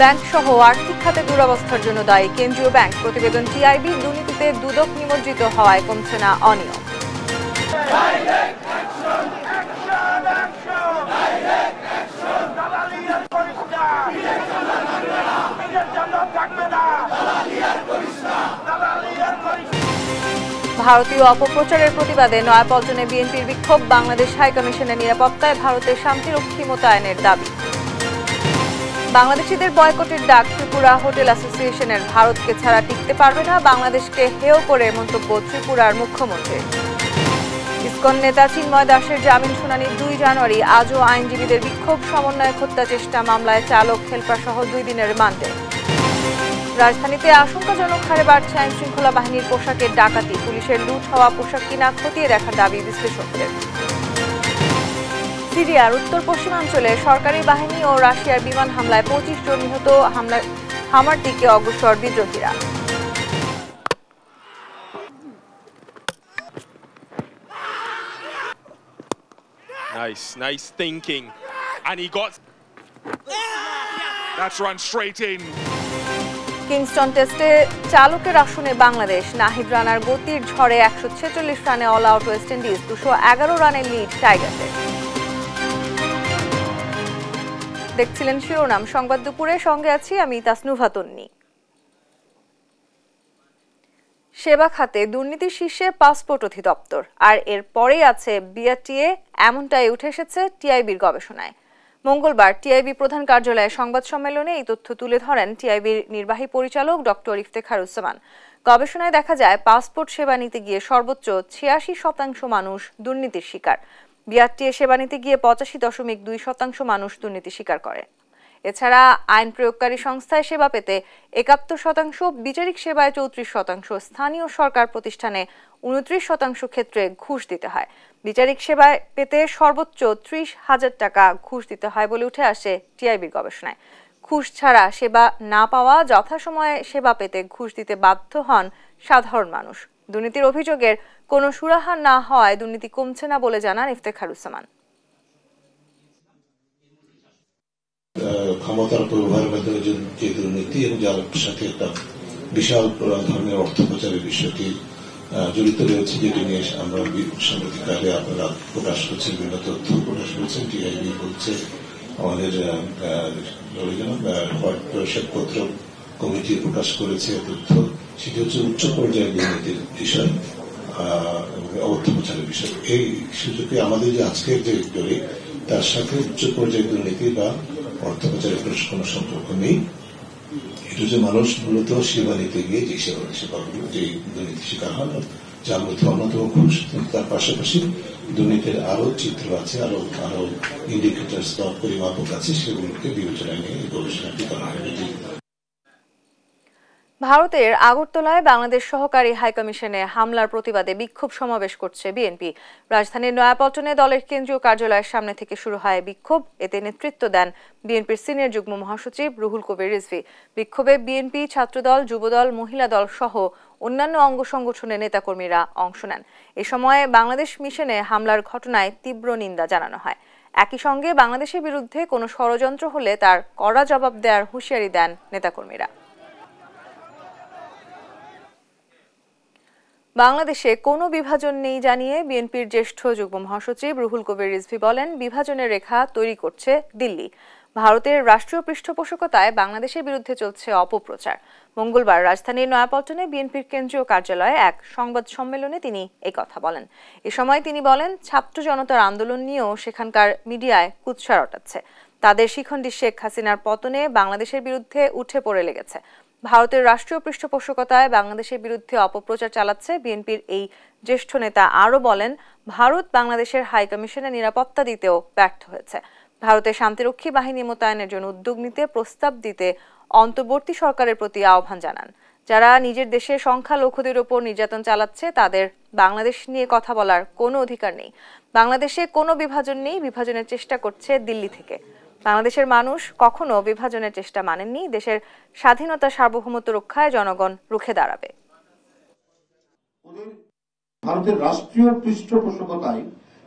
Bank সহ আর্থিক খাতে দুরবস্থার জন্য দায়ী কেন্দ্রীয় ব্যাংক। প্রতিবেদন টিআইবি দুর্নীতিতে দুদক নিমজ্জিত হওয়ায় কমছে না অনিয়ম। ভারতীয় অপপ্রচারের প্রতিবাদে নয়াপল্টনে বিএনপির বিক্ষোভ। বাংলাদেশ হাইকমিশনের নিরাপত্তায় ভারতের শান্তিরক্ষী মোতায়েনের দাবি। বাংলাদেশিদের বয়কটের ডাক ত্রিপুরা হোটেল অ্যাসোসিয়েশনের। ভারতকে ছাড়া টিকতে পারবে না, বাংলাদেশকে হেয় করে মন্তব্য ত্রিপুরার মুখ্যমন্ত্রী। ইসকন নেতা চিন্ময় দাসের জামিন শুনানি 2 জানুয়ারি। আজও আইনজীবীদের বিক্ষোভ। সমন্বয়ক হত্যা চেষ্টা মামলায় চালক হেলপার সহ 2 দিনের রিমান্ডে। রাজধানীতে আশঙ্কাজনক হারে বাড়ছে আইন শৃঙ্খলা বাহিনীর পোশাকের ডাকাতি। পুলিশের লুট হওয়া পোশাক কিনা খতিয়ে দেখার দাবি বিশ্লেষকদের। সিরিয়ার উত্তর পশ্চিমাঞ্চলে সরকারি বাহিনী ও রাশিয়ার বিমান হামলায় 25 জন নিহত। হামার দিকে অগ্রসর বিদ্রোহীরা। Nice thinking, and he got. That's run straight in. Kingston টেস্টে চালকের আসনে বাংলাদেশ। নাহিদ রানার গতির ঝড়ে 146 রানে অল আউট ওয়েস্ট ইন্ডিজ। 211 রানের লিড টাইগারদের। দেখছিলেন শিরোনাম সংবাদ দুপুরে, সঙ্গে আছি আমি তাসনুভা তন্নি। সেবা খাতে দুর্নীতির শীর্ষে পাসপোর্ট অধিদপ্তর, আর এর পরেই আছে বিআরটিএ, এমনটাই উঠে এসেছে টিআইবির গবেষণায়। মঙ্গলবার টিআইবি প্রধান কার্যালয়ে সংবাদ সম্মেলনে এই তথ্য তুলে ধরেন টিআইবির নির্বাহী পরিচালক ডক্টর ইফতেখারুজ্জামান। গবেষণায় দেখা যায়, পাসপোর্ট সেবা নিতে গিয়ে সর্বোচ্চ 86% মানুষ দুর্নীতির শিকার। বিআরটিএ সেবা নিতে গিয়ে 85.2% মানুষ দুর্নীতি স্বীকার করে। এছাড়া আইন প্রয়োগকারী সংস্থায় সেবা পেতে 71%, বিচারিক সেবায় 34%, স্থানীয় সরকার প্রতিষ্ঠানে 29% ক্ষেত্রে ঘুষ দিতে হয়। বিচারিক সেবায় পেতে সর্বোচ্চ 30,000 টাকা ঘুষ দিতে হয় বলে উঠে আসে টিআইবির গবেষণায়। ঘুষ ছাড়া সেবা না পাওয়া, যথাসময়ে সেবা পেতে ঘুষ দিতে বাধ্য হন সাধারণ মানুষ। দুর্নীতির অভিযোগের কোনো সুরাহা না হওয়ায় দুর্নীতি কমছে না বলে জানান ইফতেখারুজ্জামান। ক্ষমতার ব্যবহারের মাধ্যমে যে দুর্নীতি এবং যার সাথে একটা বিশাল ধরনের অর্থ পাচারের বিষয়টি জড়িত রয়েছে, যেটি নিয়ে আমরা সাম্প্রতিককালে আপনারা প্রকাশ করছেন, বিভিন্ন তথ্য প্রকাশ করছেন। টিআইবি বলছে, আমাদের শ্বেতপত্র কমিটি প্রকাশ করেছে তথ্য, সেটি হচ্ছে উচ্চ পর্যায়ের দুর্নীতির বিষয়, অর্থ পাচারের বিষয়। এই সুযোগে আমাদের যে আজকের যে জড়ি, তার সাথে উচ্চ পর্যায়ের দুর্নীতি বা অর্থ পাচারের কোনো সম্পর্ক নেই। এটা যে মানুষ মূলত সেবা নিতে গিয়ে যে সেবাগুলো যে দুর্নীতি শিকার হন, যার মধ্যে অন্যতম ঘুষ। তার পাশাপাশি দুর্নীতির আরো চিত্র আছে, আরো ইন্ডিকেটরস বা পরিমাপক আছে, সেগুলোকে বিবেচনায় নিয়ে গবেষণাটি করা হবে। ভারতের আগরতলায় বাংলাদেশ সহকারী হাইকমিশনে হামলার প্রতিবাদে বিক্ষোভ সমাবেশ করছে বিএনপি। রাজধানীর নয়াপল্টনে দলের কেন্দ্রীয় কার্যালয়ের সামনে থেকে শুরু হয় বিক্ষোভ। এতে নেতৃত্ব দেন বিএনপির সিনিয়র যুগ্ম মহাসচিব রুহুল কবির রিজভী। বিক্ষোভে বিএনপি, ছাত্রদল, যুবদল, মহিলা দল সহ অন্যান্য অঙ্গ সংগঠনের নেতাকর্মীরা অংশ নেন। এ সময় বাংলাদেশ মিশনে হামলার ঘটনায় তীব্র নিন্দা জানানো হয়। একই সঙ্গে বাংলাদেশের বিরুদ্ধে কোনো ষড়যন্ত্র হলে তার কড়া জবাব দেওয়ার হুঁশিয়ারি দেন নেতাকর্মীরা। বাংলাদেশে কোনো বিভাজন নেই জানিয়ে বিএনপির জ্যেষ্ঠ যুগ্ম মহাসচিব রুহুল কবির রিজভী বলেন, বিভাজনের রেখা তৈরি করছে দিল্লি। ভারতের রাষ্ট্রীয় পৃষ্ঠপোষকতায় বাংলাদেশের বিরুদ্ধে চলছে অপপ্রচার। মঙ্গলবার রাজধানীর নয়াপল্টনে বিএনপির কেন্দ্রীয় কার্যালয়ে এক সংবাদ সম্মেলনে তিনি এই কথা বলেন। এ সময় তিনি বলেন, ছাত্র জনতার আন্দোলন নিয়েও সেখানকার মিডিয়ায় কুৎসা রটাচ্ছে। তাদের শিখণ্ডী শেখ হাসিনার পতনে বাংলাদেশের বিরুদ্ধে উঠে পড়ে লেগেছে। ভারতের রাষ্ট্রীয় পৃষ্ঠপোষকতায় বাংলাদেশের বিরুদ্ধে অপপ্রচার চালাচ্ছে বিএনপির এই জ্যেষ্ঠ নেতা। আরও বলেন, ভারত বাংলাদেশের হাইকমিশনে নিরাপত্তা দিতেও ব্যর্থ হয়েছে। ভারতের শান্তিরক্ষী বাহিনী মোতায়েনের জন্য উদ্যোগ নিতে প্রস্তাব দিতে অন্তর্বর্তী সরকারের প্রতি আহ্বান জানান। যারা নিজের দেশে সংখ্যালঘুদের ওপর নির্যাতন চালাচ্ছে, তাদের বাংলাদেশ নিয়ে কথা বলার কোনো অধিকার নেই। বাংলাদেশে কোনো বিভাজন নেই, বিভাজনের চেষ্টা করছে দিল্লি থেকে। বাংলাদেশের মানুষ কখনো বিভাজনের চেষ্টা মানেননি। দেশের স্বাধীনতা, সার্বভৌমত্ব রক্ষায় জনগণ রুখে দাঁড়াবে। ভারতের রাষ্ট্রীয় পৃষ্ঠপোষকতায়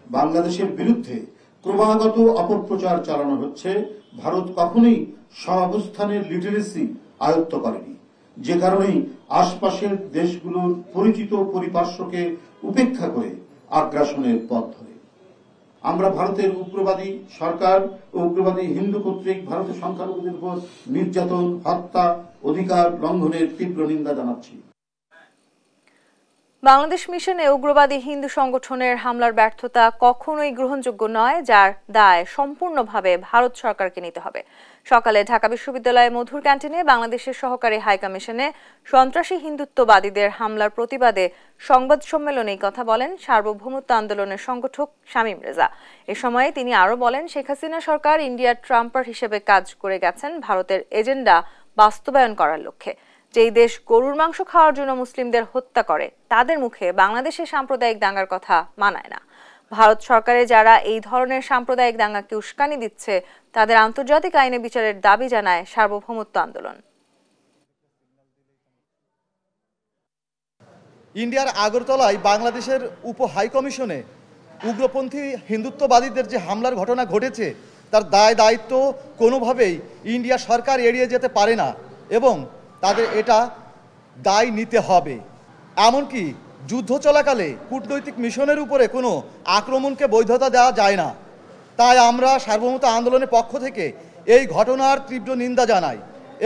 বাংলাদেশের বিরুদ্ধে ক্রমাগত অপপ্রচার চালানো হচ্ছে ভারত কখনোই সহাবস্থানের লিটারেসি আয়ত্ত করেনি, যে কারণেই আশপাশের দেশগুলোর পরিচিত পরিপার্শ্বকে উপেক্ষা করে আগ্রাসনের পথ ধরে। আমরা ভারতের উগ্রবাদী সরকার ও উগ্রবাদী হিন্দু কর্তৃক ভারতের সংখ্যালঘুদের উপর নির্যাতন, হত্যা, অধিকার লঙ্ঘনের তীব্র নিন্দা জানাচ্ছি। বাংলাদেশ মিশনে উগ্রবাদী হিন্দু সংগঠনের হামলার ব্যর্থতা কখনোই গ্রহণযোগ্য নয়, যার দায় সম্পূর্ণভাবে ভারত সরকারকে নিতে হবে। সকালে ঢাকা বিশ্ববিদ্যালয়ের মধুর ক্যান্টিনে বাংলাদেশের সহকারী হাইকমিশনে সন্ত্রাসী হিন্দুত্ববাদীদের হামলার প্রতিবাদে সংবাদ সম্মেলনে কথা বলেন সার্বভৌমত্ব আন্দোলনের সংগঠক শামীম রেজা। এ সময়ে তিনি আরও বলেন, শেখ হাসিনা সরকার ইন্ডিয়ার ট্রাম্পার হিসেবে কাজ করে গেছেন ভারতের এজেন্ডা বাস্তবায়ন করার লক্ষ্যে। যেই দেশ গরুর মাংস খাওয়ার জন্য মুসলিমদের হত্যা করে, তাদের মুখে বাংলাদেশের সাম্প্রদায়িক দাঙ্গার কথা মানায় না। ভারত সরকারে যারা এই ধরনের সাম্প্রদায়িক দাঙ্গাকে উস্কানি দিচ্ছে, তাদের আন্তর্জাতিক আইনে বিচারের দাবি জানায় সার্বভৌমত্ব আন্দোলন। ইন্ডিয়ার আগরতলায় বাংলাদেশের উপ হাইকমিশনে উগ্রপন্থী হিন্দুত্ববাদীদের যে হামলার ঘটনা ঘটেছে, তার দায় দায়িত্ব কোনোভাবেই ইন্ডিয়া সরকার এড়িয়ে যেতে পারে না এবং তাদের এটা দায় নিতে হবে। এমনকি যুদ্ধ চলাকালে কূটনৈতিক মিশনের উপরে কোনো আক্রমণকে বৈধতা দেওয়া যায় না। তাই আমরা সার্বভৌমত্ব আন্দোলনের পক্ষ থেকে এই ঘটনার তীব্র নিন্দা জানাই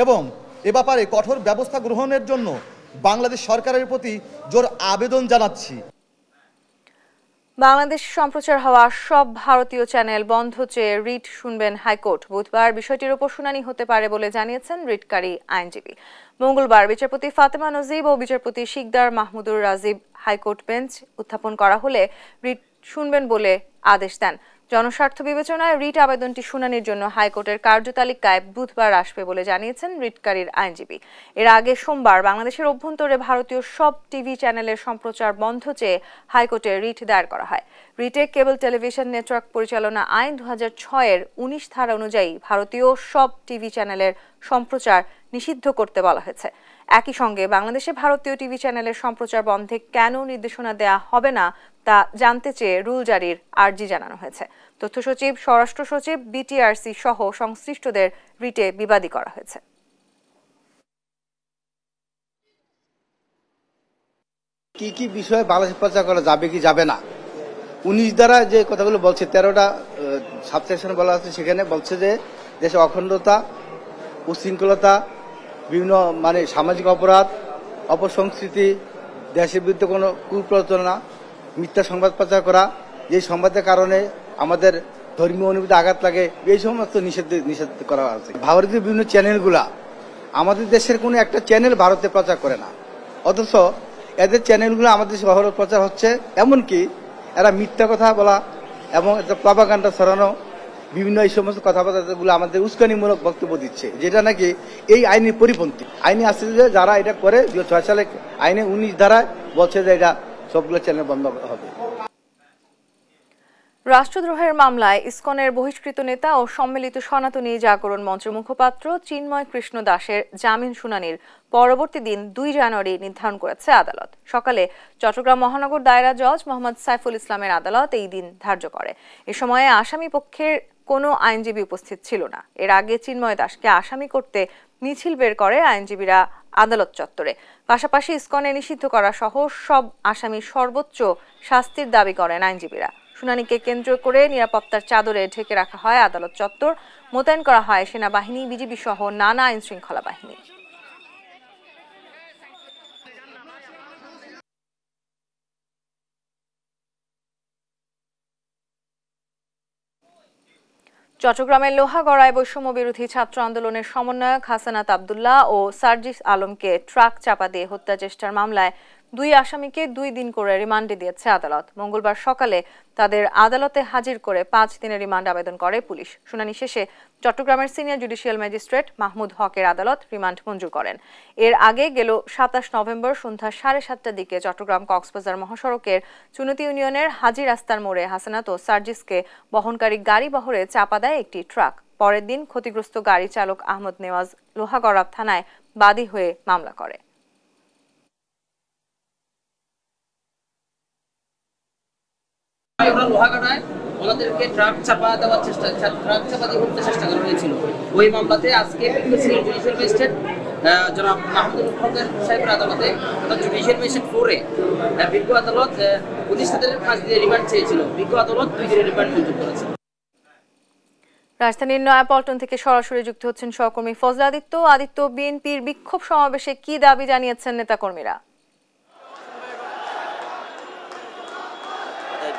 এবং এ ব্যাপারে কঠোর ব্যবস্থা গ্রহণের জন্য বাংলাদেশ সরকারের প্রতি জোর আবেদন জানাচ্ছি। বাংলাদেশ সম্প্রচার হওয়া সব ভারতীয় চ্যানেল বন্ধ চেয়ে রিট শুনবেন হাইকোর্ট। বুধবার বিষয়টির উপর শুনানি হতে পারে বলে জানিয়েছেন রিটকারী আইনজীবী। মঙ্গলবার বিচারপতি ফাতেমা নজিব ও বিচারপতি শিকদার মাহমুদুর রাজিব হাইকোর্ট বেঞ্চ উত্থাপন করা হলে রিট শুনবেন বলে আদেশ দেন। জনস্বার্থ বিবেচনায় রিট আবেদনটি শুনানির জন্য হাইকোর্টের কার্যতালিকায় বুধবার আসবে বলে জানিয়েছেন রিটকারীর আইনজীবী। এর আগে সোমবার বাংলাদেশের অভ্যন্তরে ভারতীয় সব টিভি চ্যানেলের সম্প্রচার বন্ধ চেয়ে হাইকোর্টে রিট দায়ের করা হয়। রিটে কেবল টেলিভিশন নেটওয়ার্ক পরিচালনা আইন 2006-এর 19 ধারা অনুযায়ী ভারতীয় সব টিভি চ্যানেলের সম্প্রচার নিষিদ্ধ করতে বলা হয়েছে। একই সঙ্গে বাংলাদেশে ভারতীয় টিভি চ্যানেলের সম্প্রচার বন্ধে কেন নির্দেশনা দেয়া হবে না তা জানতে চেয়ে রুল জারির আর্জি জানানো হয়েছে। তথ্য সচিব, স্বরাষ্ট্র সচিব, বিটিআরসি সহ সংশ্লিষ্টদের রিটে বিবাদী করা হয়েছে। কি কি বিষয়ে বাংলাদেশ প্রচার করা যাবে কি যাবে না, 19 ধারা যে কথাগুলো বলছে, 13টা সাবসেকশন বলা আছে, সেখানে বলছে যে দেশে অখণ্ডতা, উশৃঙ্খলতা, বিভিন্ন সামাজিক অপরাধ, অপসংস্কৃতি, দেশের বিরুদ্ধে কোনো কুপ্রচারণা, মিথ্যা সংবাদ প্রচার করা, যে সংবাদের কারণে আমাদের ধর্মীয় অনুভূতি আঘাত লাগে, এই সমস্ত নিষেধ করা আছে। ভারতীয় বিভিন্ন চ্যানেলগুলা, আমাদের দেশের কোনো একটা চ্যানেল ভারতে প্রচার করে না, অথচ এদের চ্যানেলগুলো আমাদের দেশে শহরে প্রচার হচ্ছে। এমনকি এরা মিথ্যা কথা বলা এবং প্রপাগান্ডা ছড়ানো, বিভিন্ন এই সমস্ত কথাবার্তাগুলো আমাদের উস্কানিমূলক বক্তব্য দিচ্ছে, যেটা নাকি এই আইনের পরিপন্থী। আইনে আসছে যে যারা এটা করে 2006 সালে আইনে 19 ধারায় বলছে যে এটা সবগুলো চ্যানেল বন্ধ হবে। রাষ্ট্রদ্রোহের মামলায় ইসকনের বহিষ্কৃত নেতা ও সম্মিলিত সনাতনী জাগরণ মঞ্চের মুখপাত্র চিন্ময় কৃষ্ণ দাসের জামিন শুনানির পরবর্তী দিন 2 জানুয়ারি নির্ধারণ করেছে আদালত। সকালে চট্টগ্রাম মহানগর দায়রা জজ মোহাম্মদ সাইফুল ইসলামের আদালত এই দিন ধার্য করে। এ সময়ে আসামি পক্ষের কোনো আইনজীবী উপস্থিত ছিল না। এর আগে চিন্ময় দাসকে আসামি করতে মিছিল বের করে আইনজীবীরা আদালত চত্বরে। পাশাপাশি ইসকনে নিষিদ্ধ করা সহ সব আসামির সর্বোচ্চ শাস্তির দাবি করেন আইনজীবীরা। শুনানিকে কেন্দ্র করে নিরাপত্তার চাদরে ঢেকে রাখা হয় আদালত চত্বর, মোতায়েন করা হয় সেনাবাহিনী, বিজিবি সহ নানা আইন শৃঙ্খলা বাহিনী। চট্টগ্রামের লোহাগড়ায় বৈষম্য বিরোধী ছাত্র আন্দোলনের সমন্বয়ক হাসানাত আব্দুল্লাহ ও সার্জিস আলমকে ট্রাক চাপা দিয়ে হত্যা চেষ্টার মামলায় 2 আসামিকে 2 দিন করে রিমান্ডে দিয়েছে আদালত। মঙ্গলবার সকালে তাদের আদালতে হাজির করে 5 দিনের রিমান্ড আবেদন করে পুলিশ। শুনানি শেষে চট্টগ্রামের সিনিয়র জুডিশিয়াল ম্যাজিস্ট্রেট মাহমুদ হকের আদালত রিমান্ড মঞ্জুর করেন। এর আগে গেল 27 নভেম্বর সন্ধ্যা 7:30টার দিকে চট্টগ্রাম কক্সবাজার মহাসড়কের চুনতি ইউনিয়নের হাজী রাস্তার মোড়ে হাসানাত ও সার্জিসকে বহনকারী গাড়ি বহরে চাপা দেয় একটি ট্রাক। পরের দিন ক্ষতিগ্রস্ত গাড়ি চালক আহমদ নেওয়াজ লোহাগড়া থানায় বাদী হয়ে মামলা করে। লোহাগড়ায় ওনাদেরকে ট্রাক চাপা দেওয়ার ট্রাক চাপা দিয়ে উঠতে চেষ্টা করা হয়েছিল। ওই মামলাতে আজকে জুডিশিয়াল ম্যাজিস্ট্রেট জনাব মাহমুদুল হকের সাহেবের আদালতে অর্থাৎ জুডিশিয়াল ম্যাজিস্ট্রেট 4-এ বিজ্ঞ আদালত 19 দিনের 5 দিনের রিমান্ড চেয়েছিল। বিজ্ঞ আদালত 2 দিনের রিমান্ড মঞ্জুর করেছে। রাজধানীর নয়াপল্টন থেকে সরাসরি যুক্ত হচ্ছেন সহকর্মী ফজলা আদিত্য। বিএনপির বিক্ষোভ সমাবেশে কি দাবি জানিয়েছেন নেতাকর্মীরা?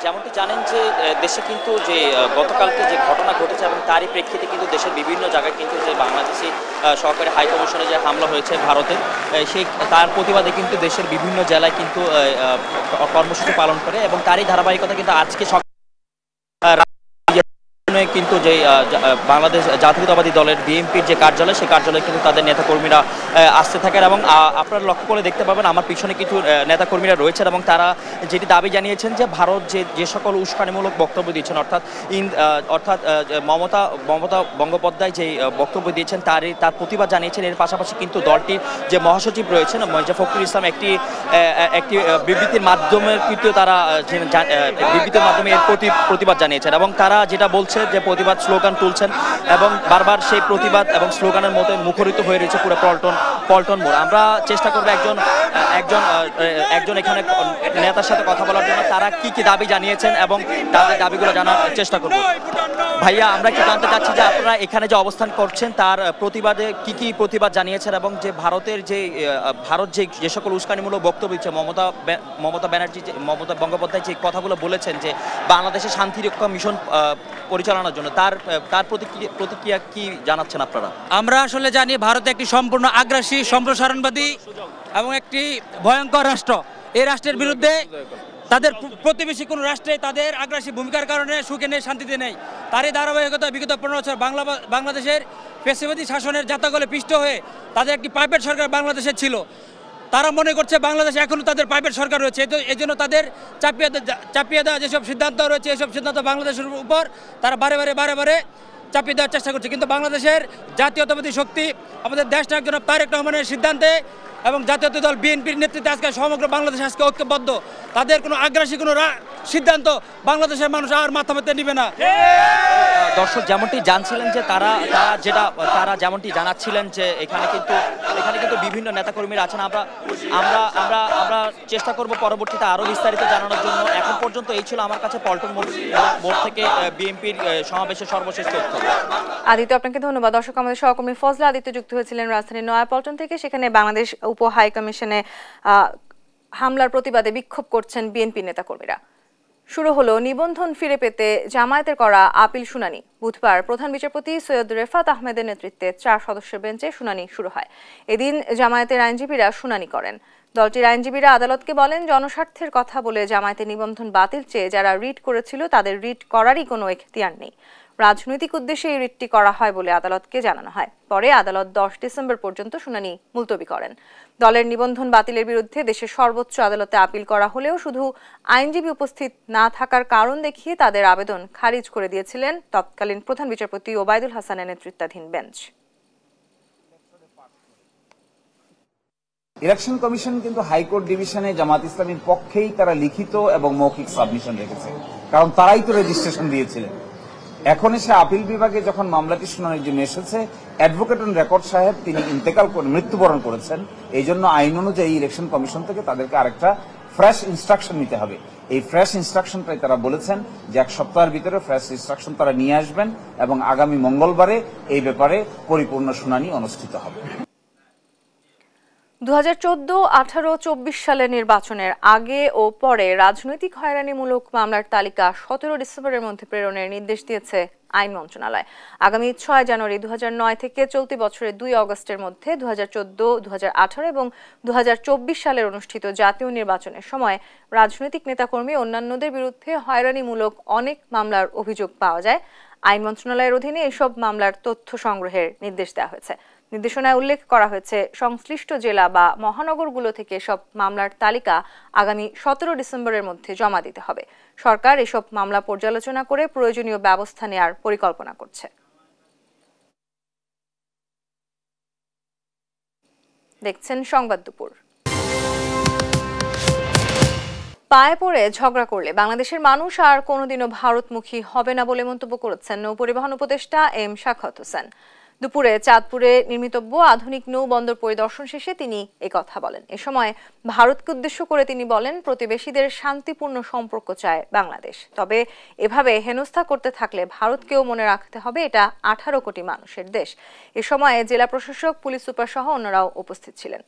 যেমনটি জানেন যে দেশে কিন্তু যে গতকালকে যে ঘটনা ঘটেছে এবং তারই প্রেক্ষিতে কিন্তু দেশের বিভিন্ন জায়গায় কিন্তু যে বাংলাদেশি সরকারি হাই কমিশনে যে হামলা হয়েছে ভারতে, সেই তার প্রতিবাদে কিন্তু দেশের বিভিন্ন জেলায় কিন্তু কর্মসূচি পালন করে এবং তারই ধারাবাহিকতা কিন্তু আজকে কিন্তু যে বাংলাদেশ জাতীয়তাবাদী দলের বিএনপির যে কার্যালয়, সেই কার্যালয়ে কিন্তু তাদের নেতাকর্মীরা আসতে থাকেন এবং আপনারা লক্ষ্য করে দেখতে পাবেন আমার পিছনে কিছু নেতাকর্মীরা রয়েছেন এবং তারা যেটি দাবি জানিয়েছেন যে ভারত যে সকল উস্কানিমূলক বক্তব্য দিয়েছেন অর্থাৎ মমতা বন্দ্যোপাধ্যায় যে বক্তব্য দিয়েছেন তার প্রতিবাদ জানিয়েছেন। এর পাশাপাশি কিন্তু দলটির যে মহাসচিব রয়েছেন মির্জা ফখরুল ইসলাম একটি বিবৃতির মাধ্যমে কিন্তু তারা বিবৃতির মাধ্যমে এর প্রতিবাদ জানিয়েছেন এবং তারা যেটা বলছে যে প্রতিবাদ স্লোগান তুলছেন এবং বারবার সেই প্রতিবাদ এবং স্লোগানের মতো মুখরিত হয়ে রয়েছে পুরো পল্টন মোড়। আমরা চেষ্টা করবো একজন এখানে নেতার সাথে কথা বলার জন্য, তারা কি দাবি জানিয়েছেন এবং তাদের দাবিগুলো জানার চেষ্টা করবো। ভাইয়া, আমরা কি জানতে চাচ্ছি যে আপনারা এখানে যে অবস্থান করছেন তার প্রতিবাদে কি প্রতিবাদ জানিয়েছেন এবং যে ভারত যে সকল উস্কানিমূলক বক্তব্য দিচ্ছে, মমতা বন্দ্যোপাধ্যায় যে কথাগুলো বলেছেন যে বাংলাদেশে শান্তিরক্ষা মিশন পরিচালনার জন্য, তার প্রতিক্রিয়া কি জানাচ্ছেন আপনারা? আমরা আসলে জানি ভারত একটি সম্পূর্ণ আগ্রাসী, সম্প্রসারণবাদী এবং একটি ভয়ঙ্কর রাষ্ট্র। এই রাষ্ট্রের বিরুদ্ধে তাদের প্রতিবেশী কোনো রাষ্ট্রে তাদের আগ্রাসী ভূমিকার কারণে সুখে নেই, শান্তিতে নেই। তারই ধারাবাহিকতা বিগত 15 বছর বাংলাদেশের ফ্যাসিবাদী শাসনের জাতাকলে পিষ্ট হয়ে তাদের একটি প্রাইভেট সরকার বাংলাদেশে ছিল। তারা মনে করছে বাংলাদেশে এখনও তাদের প্রাইভেট সরকার রয়েছে, এই জন্য তাদের চাপিয়ে দেওয়া যেসব সিদ্ধান্ত রয়েছে এসব সিদ্ধান্ত বাংলাদেশের উপর তারা বারে চাপিয়ে দেওয়ার চেষ্টা করছে। কিন্তু বাংলাদেশের জাতীয়তাবাদী শক্তি আমাদের দেশনায়ক জনাব তারেক রহমানের সিদ্ধান্তে এবং জাতীয়তাবাদী দল বিএনপির নেতৃত্বে আজকে সমগ্র বাংলাদেশ আজকে ঐক্যবদ্ধ। তাদের কোনো আগ্রাসী কোনো সিদ্ধান্ত বাংলাদেশের মানুষ আর মাথা পেতে নিবে না। দর্শক যেমনটি জানছিলেন যে তারা যেমনটি জানাচ্ছিলেন যে এখানে কিন্তু বিভিন্ন নেতাকর্মীরা আছেন। আমরা চেষ্টা করব পরবর্তীতে আরো বিস্তারিত জানানোর জন্য। এখন পর্যন্ত এই ছিল আমার কাছে পল্টন মোড় থেকে বিএনপির সমাবেশের সর্বশেষ তথ্য। আদিত্য, আপনাকে ধন্যবাদ। দর্শক, আমাদের সহকর্মী ফজলা আদিত্য যুক্ত হয়েছিলেন রাজধানীর নয়াপল্টন থেকে। সেখানে বাংলাদেশ উপ হাই কমিশনে হামলার প্রতিবাদে বিক্ষোভ করছেন বিএনপি নেতাকর্মীরা। শুরু হলো নিবন্ধন ফিরে পেতে জামায়াতের করা আপিল শুনানি। বুধবার প্রধান বিচারপতি সৈয়দ রেফাত আহমেদের নেতৃত্বে 4 সদস্যের বেঞ্চে শুনানি শুরু হয়। এদিন জামায়াতের আইনজীবীরা শুনানি করেন। দলটির আইনজীবীরা আদালতকে বলেন, জনস্বার্থের কথা বলে জামায়াতের নিবন্ধন বাতিল চেয়ে যারা রিট করেছিল তাদের রিট করারই কোনো এখতিয়ার নেই। রাজনৈতিক উদ্দেশ্যে এই রিটটি করা হয় বলে আদালতকে জানানো হয়। পরে আদালত 10 ডিসেম্বর পর্যন্ত শুনানি মুলতবি করেন। দলের নিবন্ধন বাতিলের বিরুদ্ধে দেশের সর্বোচ্চ আদালতে আপিল করা হলেও শুধু আইনজীবী উপস্থিত না থাকার কারণ দেখিয়ে তাদের আবেদন খারিজ করে দিয়েছিলেন তৎকালীন প্রধান বিচারপতি ওবায়দুল হাসানের নেতৃত্বাধীন বেঞ্চ। ইলেকশন কমিশন কিন্তু হাইকোর্ট ডিভিশনে জামাত ইসলামীর পক্ষেই তারা লিখিত এবং মৌখিক সাবমিশন রেখেছে, কারণ তারাই তো রেজিস্ট্রেশন দিয়েছিলেন। এখন এসে আপিল বিভাগে যখন মামলাটি শুনানির জন্য এসেছে, অ্যাডভোকেট অন রেকর্ড সাহেব তিনি ইন্তেকাল করে মৃত্যুবরণ করেছেন। এই জন্য আইন অনুযায়ী ইলেকশন কমিশন থেকে তাদেরকে আরেকটা ফ্রেশ ইনস্ট্রাকশন নিতে হবে। এই ফ্রেশ ইনস্ট্রাকশনটাই তারা বলেছেন যে 1 সপ্তাহের ভিতরে ফ্রেশ ইনস্ট্রাকশন তারা নিয়ে আসবেন এবং আগামী মঙ্গলবারে এই ব্যাপারে পরিপূর্ণ শুনানি অনুষ্ঠিত হবে। 2014, 18, 24 সালের নির্বাচনের আগে ও পরে রাজনৈতিক হয়রানিমূলক মামলার তালিকা 17 ডিসেম্বরের মধ্যে প্রেরণের নির্দেশ দিয়েছে আইন মন্ত্রণালয়। আগামী 6 জানুয়ারি 2009 থেকে চলতি বছরের 2 অগস্টের মধ্যে 2014, 2018 এবং 2024 সালের অনুষ্ঠিত জাতীয় নির্বাচনের সময় রাজনৈতিক নেতাকর্মী অন্যান্যদের বিরুদ্ধে হয়রানিমূলক অনেক মামলার অভিযোগ পাওয়া যায়। আইন মন্ত্রণালয়ের অধীনে এসব মামলার তথ্য সংগ্রহের নির্দেশ দেওয়া হয়েছে। নির্দেশনায় উল্লেখ করা হয়েছে, সংশ্লিষ্ট জেলা বা মহানগরগুলো থেকে সব মামলার তালিকা আগামী 17 ডিসেম্বরের মধ্যে জমা দিতে হবে। সরকার এসব মামলা পর্যালোচনা করে প্রয়োজনীয় ব্যবস্থা নেওয়ার পরিকল্পনা করছে। দেখছেন সংবাদ দুপুর। পায়ে পড়ে ঝগড়া করলে বাংলাদেশের মানুষ আর কোনোদিনও ভারতমুখী হবে না বলে মন্তব্য করেছেন নৌপরিবহন উপদেষ্টা এম শাখাওয়াত হোসেন। দুপুরে চাঁদপুরে নির্মিতব্য আধুনিক নৌ বন্দর পরিদর্শন শেষে তিনি কথা বলেন। এ সময় ভারতকে উদ্দেশ্য করে তিনি বলেন, প্রতিবেশীদের শান্তিপূর্ণ সম্পর্ক চায় বাংলাদেশ, তবে এভাবে হেনস্থা করতে থাকলে ভারতকেও মনে রাখতে হবে এটা 18 কোটি মানুষের দেশ। এ সময় জেলা প্রশাসক, পুলিশ সুপার সহ অন্যরাও উপস্থিত ছিলেন।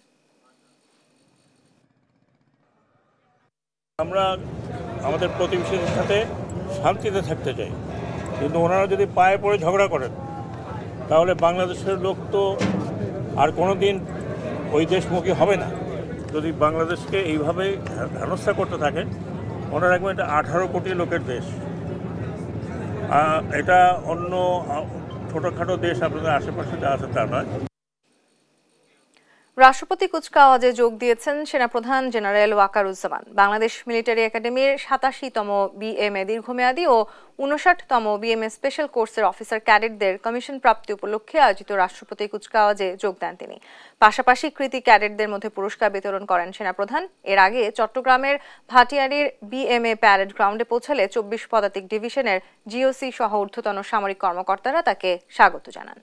আমরা আমাদের প্রতিবেশীদের সাথে শান্তিতে থাকতে চাই, কিন্তু ওনারা যদি পায়ে পড়ে ঝগড়া করেন তাহলে বাংলাদেশের লোক তো আর কোনোদিন ওই দেশমুখী হবে না। যদি বাংলাদেশকে এইভাবে হেনস্থা করতে থাকে, মনে রাখবেন এটা 18 কোটি লোকের দেশ। এটা অন্য ছোটোখাটো দেশ আপনাদের আশেপাশে যা আছে তা নয়। রাষ্ট্রপতি কুচকাওয়াজে যোগ দিয়েছেন সেনাপ্রধান জেনারেল ওয়াকারুজ্জামান। বাংলাদেশ মিলিটারি একাডেমির 87তম বিএমএ দীর্ঘমেয়াদী ও 59তম বিএমএ স্পেশাল কোর্সের অফিসার ক্যাডেটদের কমিশন প্রাপ্তি উপলক্ষে আয়োজিত রাষ্ট্রপতি কুচকাওয়াজে যোগ দেন তিনি। পাশাপাশি কৃতি ক্যাডেটদের মধ্যে পুরস্কার বিতরণ করেন সেনাপ্রধান। এর আগে চট্টগ্রামের ভাটিয়ারির বিএমএ প্যারেড গ্রাউন্ডে পৌঁছালে 24 পদাতিক ডিভিশনের জিওসি সহ ঊর্ধ্বতন সামরিক কর্মকর্তারা তাকে স্বাগত জানান।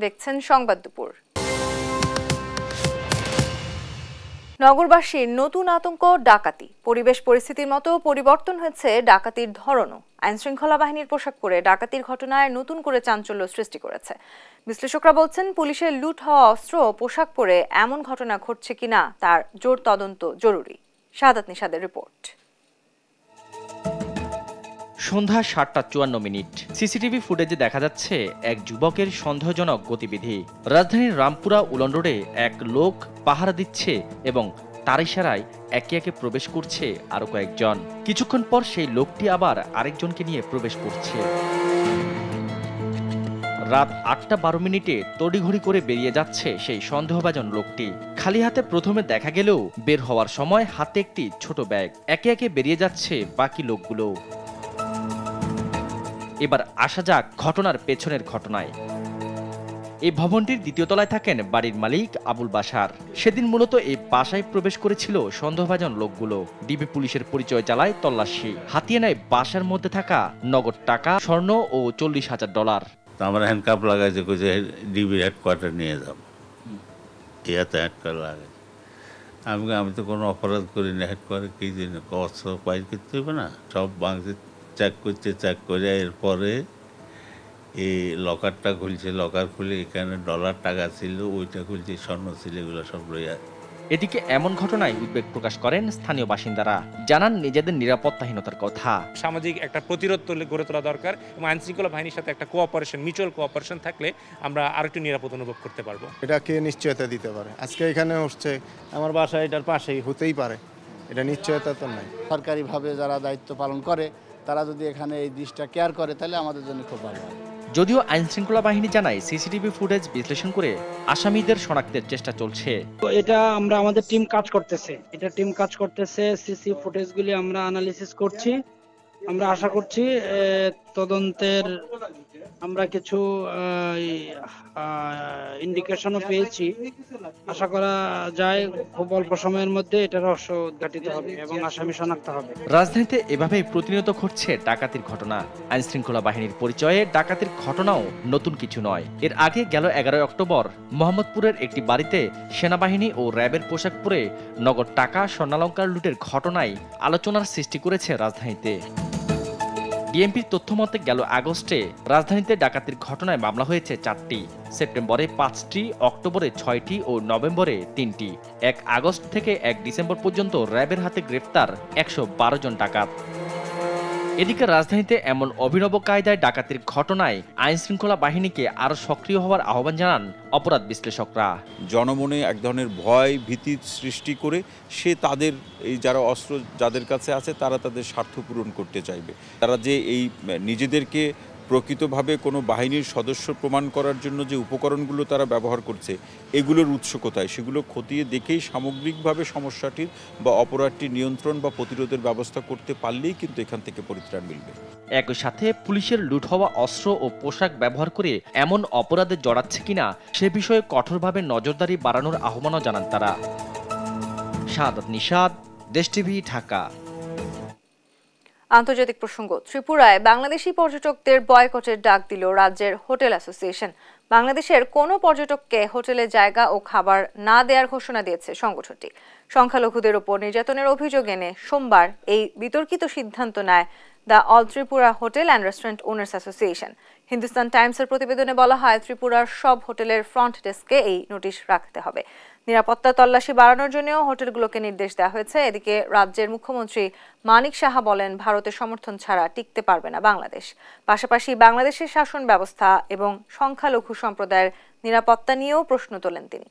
দেখছেন সংবাদ দুপুর। নগরবাসীর নতুন আতঙ্ক ডাকাতি। পরিবেশ পরিস্থিতির মতো পরিবর্তন হয়েছে ডাকাতির ধরনও। আইনশৃঙ্খলা বাহিনীর পোশাক পরে ডাকাতির ঘটনায় নতুন করে চাঞ্চল্য সৃষ্টি করেছে। বিশ্লেষকরা বলছেন, পুলিশের লুট হওয়া অস্ত্র পোশাক পরে এমন ঘটনা ঘটছে কিনা তার জোর তদন্ত জরুরি। শাহাদাত নিশাদের রিপোর্ট। সন্ধ্যা 7:54। সিসিটিভি ফুটেজে দেখা যাচ্ছে এক যুবকের সন্দেহজনক গতিবিধি। রাজধানীর রামপুরা উলন রোডে এক লোক পাহারা দিচ্ছে এবং তার ইশারায় একে একে প্রবেশ করছে আরো কয়েকজন। কিছুক্ষণ পর সেই লোকটি আবার আরেকজনকে নিয়ে প্রবেশ করছে। রাত 8:12 তড়িঘড়ি করে বেরিয়ে যাচ্ছে সেই সন্দেহভাজন লোকটি। খালি হাতে প্রথমে দেখা গেলেও বের হওয়ার সময় হাতে একটি ছোট ব্যাগ। একে একে বেরিয়ে যাচ্ছে বাকি লোকগুলো। এবার আসা যাক ঘটনার পেছনের ঘটনায়। এই ভবনটির দ্বিতীয় তলায় থাকেন বাড়ির মালিক আবুল বাশার। সেদিন মূলত এই বাসায় প্রবেশ করেছিল সন্দেহভাজন লোকগুলো। ডিবি পুলিশের পরিচয় চালায় তল্লাশি। হাতিয়ে নেয় বাসার মধ্যে থাকা নগদ টাকা, স্বর্ণ ও $40,000। আমরা হ্যান্ডকাপ লাগাইছে, কইছে ডিবির হেডকোয়ার্টার নিয়ে যাব। ইয়াতে হেডকোয়ার্টার লাগাই। আমি তো কোনো অপরাধ করি না। হেডকোয়ার্টার কি জন্য অস্ত্র পাই করতে হবে না? সব বাংলাদেশ চেক করছে, চেক করে এরপরে এই লকারটা খুলছে। লকার খুলে এখানে ডলার টাকা ছিল, ওইটা খুলছে, স্বর্ণ ছিল, এগুলো সব লইয়া। এদিকে এমন ঘটনায় উদ্বেগ প্রকাশ করেন স্থানীয় বাসিন্দারা। জানান নিজেদের নিরাপত্তাহীনতার কথা। সামাজিক একটা প্রতিরোধ গড়ে তোলা দরকার এবং আইনশৃঙ্খলা বাহিনীর সাথে একটা কোঅপারেশন, মিউচুয়াল কোঅপারেশন থাকলে আমরা আরেকটু নিরাপদ অনুভব করতে পারবো। এটাকে নিশ্চয়তা দিতে পারে। আজকে এখানে হচ্ছে আমার বাসা, এটার পাশেই হতেই পারে, এটা নিশ্চয়তা তো নাই। সরকারিভাবে যারা দায়িত্ব পালন করে তারা যদি এখানে এই দিকটা কেয়ার করে তাহলে আমাদের জন্য খুব ভালো হয়। যদিও আইনশৃঙ্খলা বাহিনী জানায় সিসিটিভি ফুটেজ বিশ্লেষণ করে আসামিদের শনাক্তের চেষ্টা চলছে। এটা আমরা আমাদের টিম কাজ করতেছে। সিসি ফুটেজগুলি আমরা অ্যানালিসিস করছি। আমরা আশা করছি তদন্তের আমরা কিছু ইন্ডিকেশনও পেয়েছি। আশা করা যায় খুব অল্প সময়ের মধ্যে এটা রহস্য উদ্ঘাটিত হবে এবং আসামি শনাক্ত হবে। রাজধানীতে এভাবেই প্রতিনিয়ত ঘটছে ডাকাতির ঘটনা। আইনশৃঙ্খলা বাহিনীর পরিচয়ে ডাকাতির ঘটনাও নতুন কিছু নয়। এর আগে গেল 11 অক্টোবর মোহাম্মদপুরের একটি বাড়িতে সেনাবাহিনী ও র্যাবের পোশাক পরে নগদ টাকা, স্বর্ণালংকার লুটের ঘটনায় আলোচনার সৃষ্টি করেছে রাজধানীতে। ডিএমপির তথ্য মতে গেল আগস্টে রাজধানীতে ডাকাতির ঘটনায় মামলা হয়েছে 4টি, সেপ্টেম্বরে 5টি, অক্টোবরে 6টি ও নভেম্বরে 3টি। 1 আগস্ট থেকে 1 ডিসেম্বর পর্যন্ত র্যাবের হাতে গ্রেফতার 112 জন ডাকাত। এদিকে রাজধানীতে এমন অভিনব কায়দায় ডাকাতির ঘটনায় আইনশৃঙ্খলা বাহিনীকে আরও সক্রিয় হওয়ার আহ্বান জানান অপরাধ বিশ্লেষকরা। জনমনে এক ধরনের ভয় ভীতি সৃষ্টি করে সে তাদের এই যারা অস্ত্র যাদের কাছে আছে তারা তাদের স্বার্থ পূরণ করতে চাইবে। তারা যে এই নিজেদেরকে প্রকৃতভাবে কোনো বাহিনীর সদস্য প্রমাণ করার জন্য যে উপকরণগুলো তারা ব্যবহার করছে এগুলোর উৎস কোথায় সেগুলো খতিয়ে দেখেই সামগ্রিকভাবে সমস্যাটির বা অপরাধটির নিয়ন্ত্রণ বা প্রতিরোধের ব্যবস্থা করতে পারলেই কিন্তু এখান থেকে পরিত্রাণ মিলবে। একই সাথে পুলিশের লুট হওয়া অস্ত্র ও পোশাক ব্যবহার করে এমন অপরাধে জড়াচ্ছে কিনা সে বিষয়ে কঠোরভাবে নজরদারি বাড়ানোর আহ্বানও জানান তারা। শাহাদাত নিশাদ, দেশ টিভি, ঢাকা। আন্তর্জাতিক প্রসঙ্গ, ত্রিপুরায় বাংলাদেশি পর্যটকদের বয়কটের ডাক দিল রাজ্যের হোটেল অ্যাসোসিয়েশন। বাংলাদেশের কোনো পর্যটককে হোটেলে জায়গা ও খাবার না দেওয়ার ঘোষণা দিয়েছে সংগঠনটি। সংখ্যালঘুদের ওপর নির্যাতনের অভিযোগ এনে সোমবার এই বিতর্কিত সিদ্ধান্ত নেয় the all Tripura hotel and restaurant owners association. Hindustan টাইমসের প্রতিবেদনে বলা হয়, ত্রিপুরার সব হোটেলের ফ্রন্ট ডেস্কে এই নোটিশ রাখতে হবে। নিরাপত্তা তল্লাশি বাড়ানোর জন্যও হোটেলগুলোকে নির্দেশ দেওয়া হয়েছে। এদিকে রাজ্যের মুখ্যমন্ত্রী মানিক সাহা বলেন, ভারতের সমর্থন ছাড়া টিকতে পারবে না বাংলাদেশ। পাশাপাশি বাংলাদেশের শাসন ব্যবস্থা এবং সংখ্যালঘু সম্প্রদায়ের নিরাপত্তা নিয়েও প্রশ্ন তোলেন তিনি।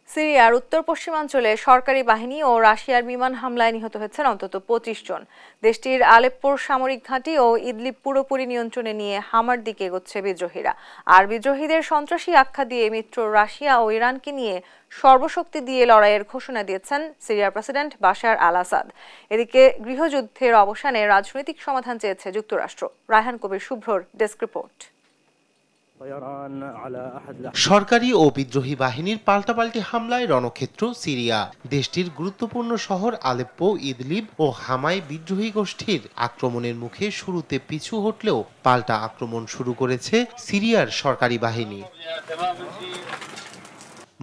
সিরিয়ার উত্তর পশ্চিমাঞ্চলে সরকারি বাহিনী ও রাশিয়ার বিমান হামলায় নিহত হয়েছেন অন্তত 25 জন। দেশটির আলেপ্পোর সামরিক ঘাঁটি ও ইদলিব পুরোপুরি নিয়ন্ত্রণে নিয়ে হামার দিকে এগোচ্ছে বিদ্রোহীরা। আর বিদ্রোহীদের সন্ত্রাসী আখ্যা দিয়ে মিত্র রাশিয়া ও ইরানকে নিয়ে সর্বশক্তি দিয়ে লড়াইয়ের ঘোষণা দিয়েছেন সিরিয়ার প্রেসিডেন্ট বাশার আল আসাদ। এদিকে গৃহযুদ্ধের অবসানে রাজনৈতিক সমাধান চেয়েছে যুক্তরাষ্ট্র। রায়হান কবির শুভ্রর ডেস্ক রিপোর্ট। সরকারি ও বিদ্রোহী বাহিনীর পাল্টাপাল্টি হামলায় রণক্ষেত্র সিরিয়া। দেশটির গুরুত্বপূর্ণ শহর আলেপ্পো, ইদলিব ও হামায় বিদ্রোহী গোষ্ঠীর আক্রমণের মুখে শুরুতে পিছু হটলেও পাল্টা আক্রমণ শুরু করেছে সিরিয়ার সরকারি বাহিনী।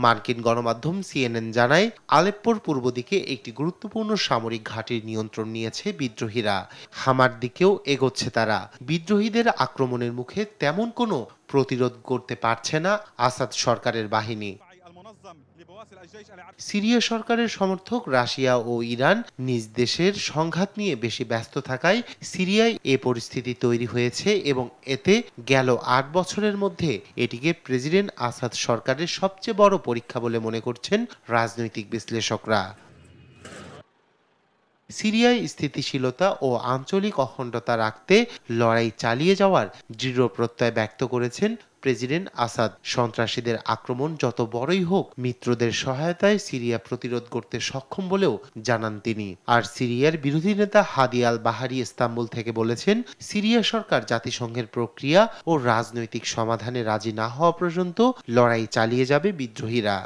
মার্কিন গণমাধ্যম সিএনএন জানায়, আলেপ্পোর পূর্ব দিকে একটি গুরুত্বপূর্ণ সামরিক ঘাঁটির নিয়ন্ত্রণ নিয়েছে বিদ্রোহীরা। হামার দিকেও এগোচ্ছে তারা। বিদ্রোহীদের আক্রমণের মুখে তেমন কোনো প্রতিরোধ করতে পারছে না আসাদ সরকারের বাহিনী। সিরিয়া সরকারের সমর্থক রাশিয়া ও ইরান নিজ দেশের সংঘাত নিয়ে বেশি ব্যস্ত থাকায় সিরিয়ায় এ পরিস্থিতি তৈরি হয়েছে এবং এতে গেল 8 বছরের মধ্যে এটিকে প্রেসিডেন্ট আসাদ সরকারের সবচেয়ে বড় পরীক্ষা বলে মনে করছেন রাজনৈতিক বিশ্লেষকরা। সিরিয়ায় স্থিতিশীলতা ও আঞ্চলিক অখণ্ডতা রাখতে লড়াই চালিয়ে যাওয়ার দৃঢ় প্রত্যয় ব্যক্ত করেছেন প্রেসিডেন্ট আসাদ। সন্ত্রাসীদের আক্রমণ যত বড়ই হোক, মিত্রদের সহায়তায় সিরিয়া প্রতিরোধ করতে সক্ষম বলেও জানান তিনি। আর সিরিয়ার বিরোধী নেতা হাদি আল বাহারি ইস্তাম্বুল থেকে বলেছেন, সিরিয়া সরকার জাতিসংঘের প্রক্রিয়া ও রাজনৈতিক সমাধানে রাজি না হওয়া পর্যন্ত লড়াই চালিয়ে যাবে বিদ্রোহীরা।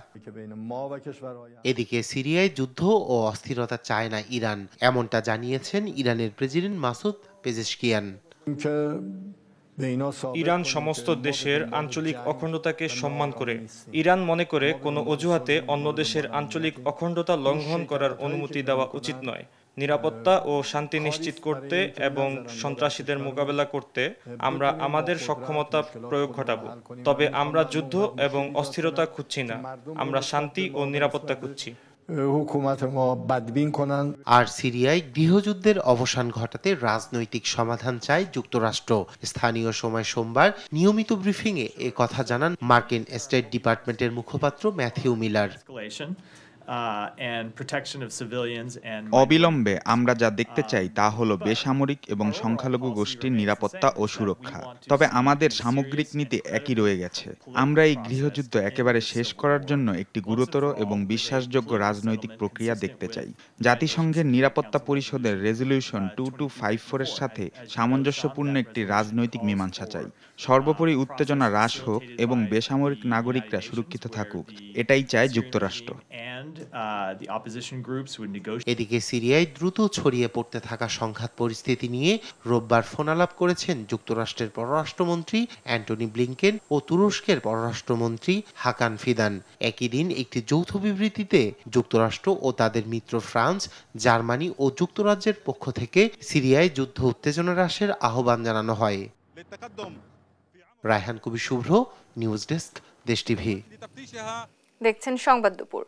এদিকে সিরিয়ায় যুদ্ধ ও অস্থিরতা চায় না ইরান, এমনটা জানিয়েছেন ইরানের প্রেসিডেন্ট মাসুদ পেজেশকিয়ান। ইরান সমস্ত দেশের আঞ্চলিক অখণ্ডতাকে সম্মান করে। ইরান মনে করে কোনো অজুহাতে অন্য দেশের আঞ্চলিক অখণ্ডতা লঙ্ঘন করার অনুমতি দেওয়া উচিত নয়। নিরাপত্তা ও শান্তি নিশ্চিত করতে এবং সন্ত্রাসীদের মোকাবেলা করতে আমরা আমাদের সক্ষমতা প্রয়োগ ঘটাবো। তবে আমরা যুদ্ধ এবং অস্থিরতা খুঁজছি না, আমরা শান্তি ও নিরাপত্তা খুঁজছি। আর সিরিয়ায় গৃহযুদ্ধের অবসান ঘটাতে রাজনৈতিক সমাধান চায় যুক্তরাষ্ট্র। স্থানীয় সময় সোমবার নিয়মিত ব্রিফিংয়ে এ কথা জানান মার্কিন স্টেট ডিপার্টমেন্টের মুখপাত্র ম্যাথিউ মিলার। অবিলম্বে আমরা যা দেখতে চাই তা হলো বেসামরিক এবং সংখ্যালঘু গোষ্ঠীর নিরাপত্তা ও সুরক্ষা। তবে আমাদের সামগ্রিক নীতি একই রয়ে গেছে। আমরা এই গৃহযুদ্ধ একেবারে শেষ করার জন্য একটি গুরুতর এবং বিশ্বাসযোগ্য রাজনৈতিক প্রক্রিয়া দেখতে চাই। জাতিসংঘের নিরাপত্তা পরিষদের রেজলিউশন 2254 এর সাথে সামঞ্জস্যপূর্ণ একটি রাজনৈতিক মীমাংসা চাই। সর্বোপরি উত্তেজনা হ্রাস হোক এবং বেসামরিক নাগরিকরা সুরক্ষিত থাকুক, এটাই চায় যুক্তরাষ্ট্র। এদিকে সিরিয়ায় দ্রুত ছড়িয়ে পড়তে থাকা সংঘাত পরিস্থিতি নিয়ে রোববার ফোনালাপ করেছেন যুক্তরাষ্ট্রের পররাষ্ট্রমন্ত্রী অ্যান্টনি ব্লিংকেন ও তুরস্কের পররাষ্ট্রমন্ত্রী হাকান ফিদান। একই দিন একটি যৌথ বিবৃতিতে যুক্তরাষ্ট্র ও তাদের মিত্র ফ্রান্স, জার্মানি ও যুক্তরাজ্যের পক্ষ থেকে সিরিয়ায় যুদ্ধ উত্তেজনা হ্রাসের আহ্বান জানানো হয়। রায়হান কবির শুভ্র, নিউজ ডেস্ক, দেশ টিভি। দেখছেন সংবাদ দুপুর।